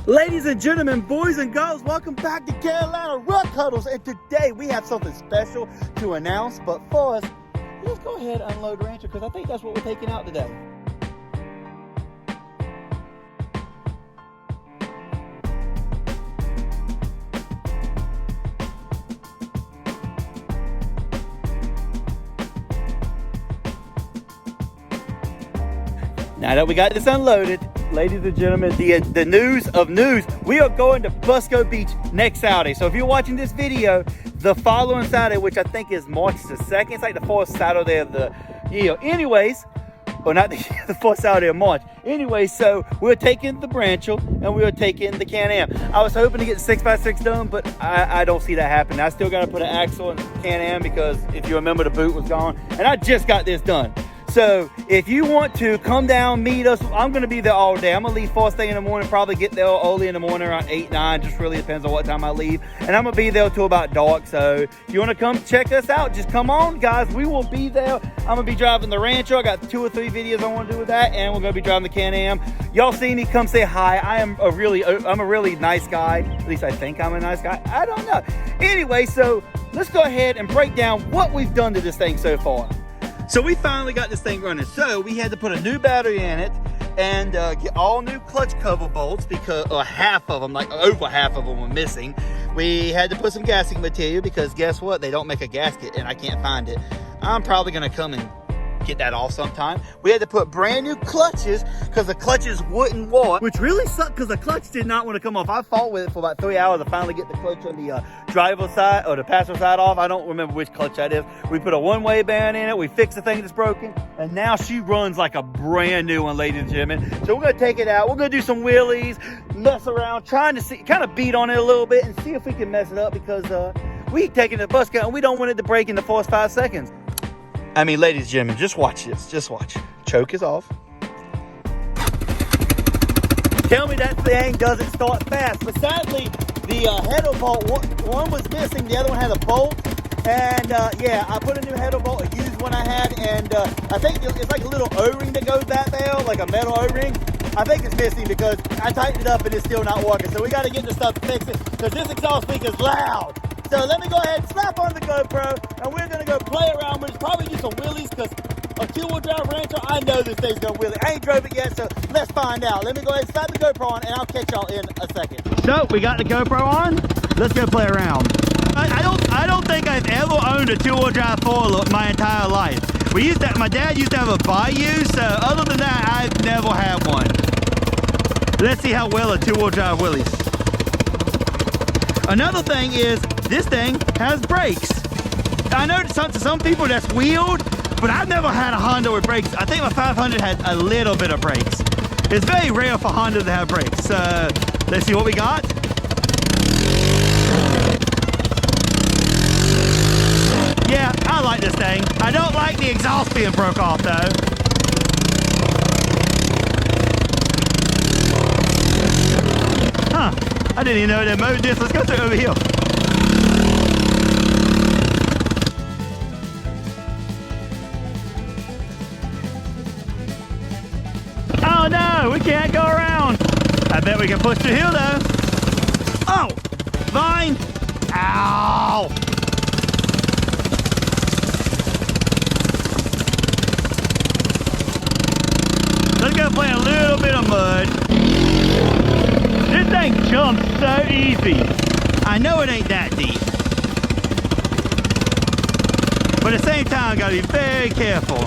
Ladies and gentlemen, boys and girls, welcome back to Carolina Ruck Huddles. And today we have something special to announce. But first, let's go ahead and unload Rancher because I think that's what we're taking out today. Now that we got this unloaded, ladies and gentlemen, the news of news, we are going to Busco Beach next Saturday. So if you're watching this video, the following Saturday, which I think is March the 2nd, it's like the fourth Saturday of the year. Anyways, or not the fourth Saturday of March. Anyway, so we're taking the Branchel and we're taking the Can-Am. I was hoping to get the 6x6 done, but I don't see that happening. I still got to put an axle in the Can-Am because if you remember, the boot was gone. And I just got this done. So if you want to come down, meet us, I'm going to be there all day. I'm going to leave first thing in the morning, probably get there early in the morning around 8, 9. Just really depends on what time I leave. And I'm going to be there till about dark. So if you want to come check us out, just come on, guys. We will be there. I'm going to be driving the Rancher. I got 2 or 3 videos I want to do with that. And we're going to be driving the Can-Am. Y'all see me, come say hi. I'm a really nice guy. At least I think I'm a nice guy. I don't know. Anyway, so let's go ahead and break down what we've done to this thing so far. So we finally got this thing running. So we had to put a new battery in it and get all new clutch cover bolts because half of them, like over half of them were missing. We had to put some gasket material because guess what? They don't make a gasket and I can't find it. I'm probably gonna come and get that off sometime. We had to put brand new clutches because the clutches wouldn't work, which really sucked because the clutch did not want to come off. I fought with it for about 3 hours to finally get the clutch on the driver's side or the passenger side off. I don't remember which clutch that is. We put a one-way bearing in it. We fixed the thing that's broken, and now she runs like a brand new one, ladies and gentlemen. So we're gonna take it out. We're gonna do some wheelies, mess around, trying to see, kind of beat on it a little bit and see if we can mess it up because we taking the Busco and we don't want it to break in the first 5 seconds. I mean, ladies and gentlemen, just watch this. Just watch. Choke is off. Tell me that thing doesn't start fast. But sadly, the header bolt, one was missing. The other one had a bolt. And yeah, I put a new header bolt, a used one I had. And I think it's like a little O-ring that goes back there, like a metal O-ring. I think it's missing because I tightened it up and it's still not working. So we got to get this stuff to fix it because this exhaust speaker is loud. So let me go ahead and slap on the GoPro and we're going to go play around with it. Probably do some wheelies because a 2-wheel drive Rancher, I know this thing's going to wheelie. I ain't drove it yet, so let's find out. Let me go ahead and slap the GoPro on and I'll catch y'all in a second. So we got the GoPro on. Let's go play around. I don't think I've ever owned a 2-wheel drive 4 my entire life. My dad used to have a Bayou, so other than that, I've never had one. Let's see how well a 2-wheel drive wheelies. Another thing is, this thing has brakes. I know to some people that's wheeled, but I've never had a Honda with brakes. I think my 500 had a little bit of brakes. It's very rare for Honda to have brakes. So let's see what we got. Yeah, I like this thing. I don't like the exhaust being broke off though. Huh, I didn't even know that mode this. Let's go through over here. Oh no, we can't go around. I bet we can push through here though. Oh, vine. Ow. Let's go play a little bit of mud. This thing jumps so easy. I know it ain't that deep. But at the same time, I gotta be very careful.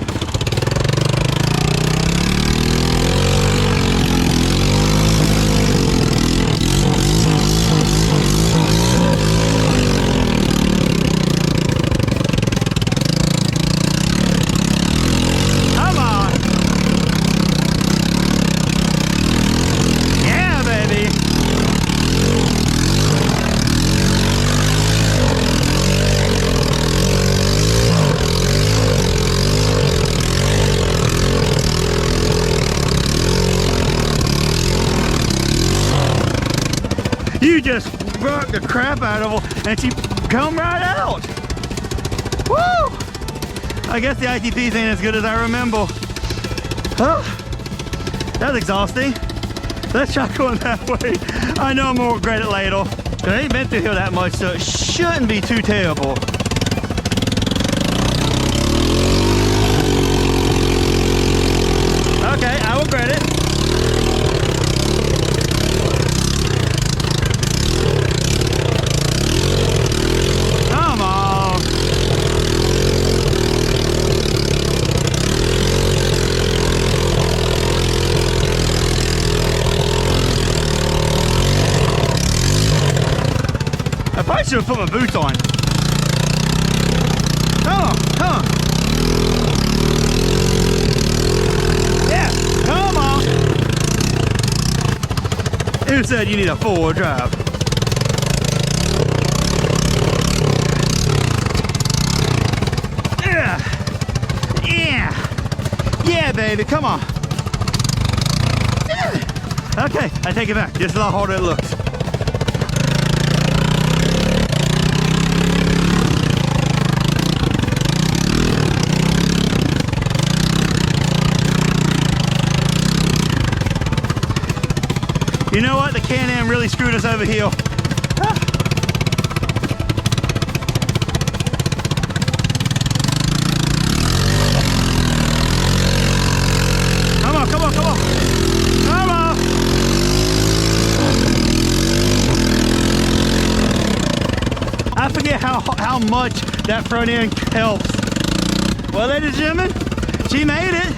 You just rocked the crap out of her and she come right out. Woo! I guess the ITPs ain't as good as I remember. Oh, that's exhausting. Let's try going that way. I know I'm gonna regret it later. I ain't been through here that much, so it shouldn't be too terrible. Okay, I regret it. Come on. I probably should have put my boots on. Come on, come on. Yeah, come on. Who said you need a four-wheel drive? Yeah, yeah, yeah, baby, come on. Yeah. Okay, I take it back. This is a lot harder than it looks. You know what? The Can-Am really screwed us over here. Come on, come on, come on. Come on. I forget how much that front end helps. Well, ladies and gentlemen, she made it.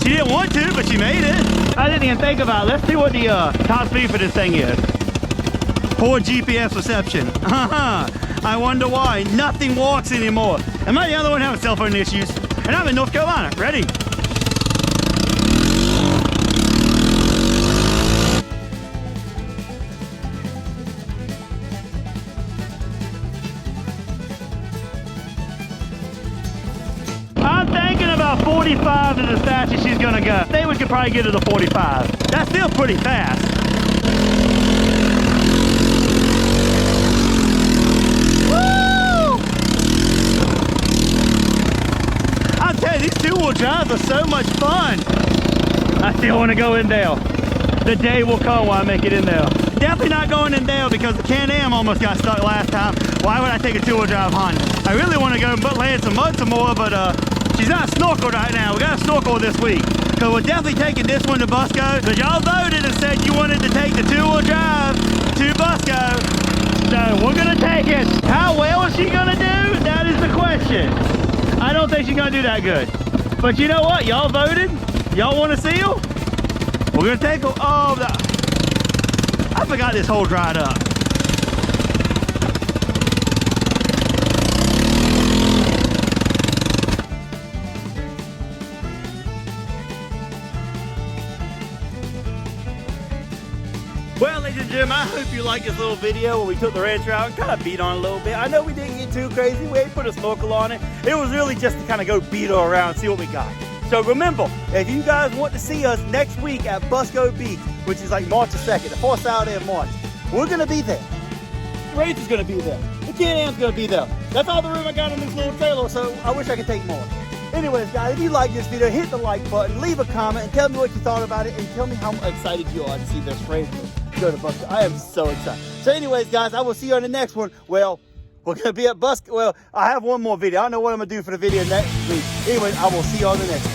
She didn't want to, but she made it. I didn't even think about it. Let's see what the top speed for this thing is. Poor GPS reception. I wonder why. Nothing works anymore. Am I the only one having cell phone issues? And I'm in North Carolina. Ready? I'm thinking about 45 is as fast as she's gonna go. I think we could probably get to the 45. That's still pretty fast. Woo! I'll tell you, these two-wheel drives are so much fun. I still want to go in there. The day will come when I make it in there. Definitely not going in there because the Can-Am almost got stuck last time. Why would I take a two-wheel drive Honda? I really want to go lay in some mud some more, but she's not snorkeled right now. We got to snorkel this week. So we're definitely taking this one to Busco. Because y'all voted and said you wanted to take the two-wheel drive to Busco. So we're going to take it. How well is she going to do? That is the question. I don't think she's going to do that good. But you know what? Y'all voted. Y'all want to see her? We're going to take her. Oh, I forgot this hole dried up. Well, ladies and gentlemen, I hope you liked this little video where we took the Rancher out and kind of beat on it a little bit. I know we didn't get too crazy. We ain't put a snorkel on it. It was really just to kind of go beat her around, see what we got. So remember, if you guys want to see us next week at Busco Beach, which is like March the 2nd, the fourth Saturday of March, we're going to be there. The Rancher's going to be there. The Can-Am's going to be there. That's all the room I got in this little trailer, so I wish I could take more. Anyways, guys, if you like this video, hit the like button, leave a comment, and tell me what you thought about it, and tell me how excited you are to see this Rancher go to Busco. I am so excited. So anyways, guys, I will see you on the next one. Well, we're going to be at Busco. Well, I have one more video. I don't know what I'm going to do for the video next week. Anyways, I will see you on the next one.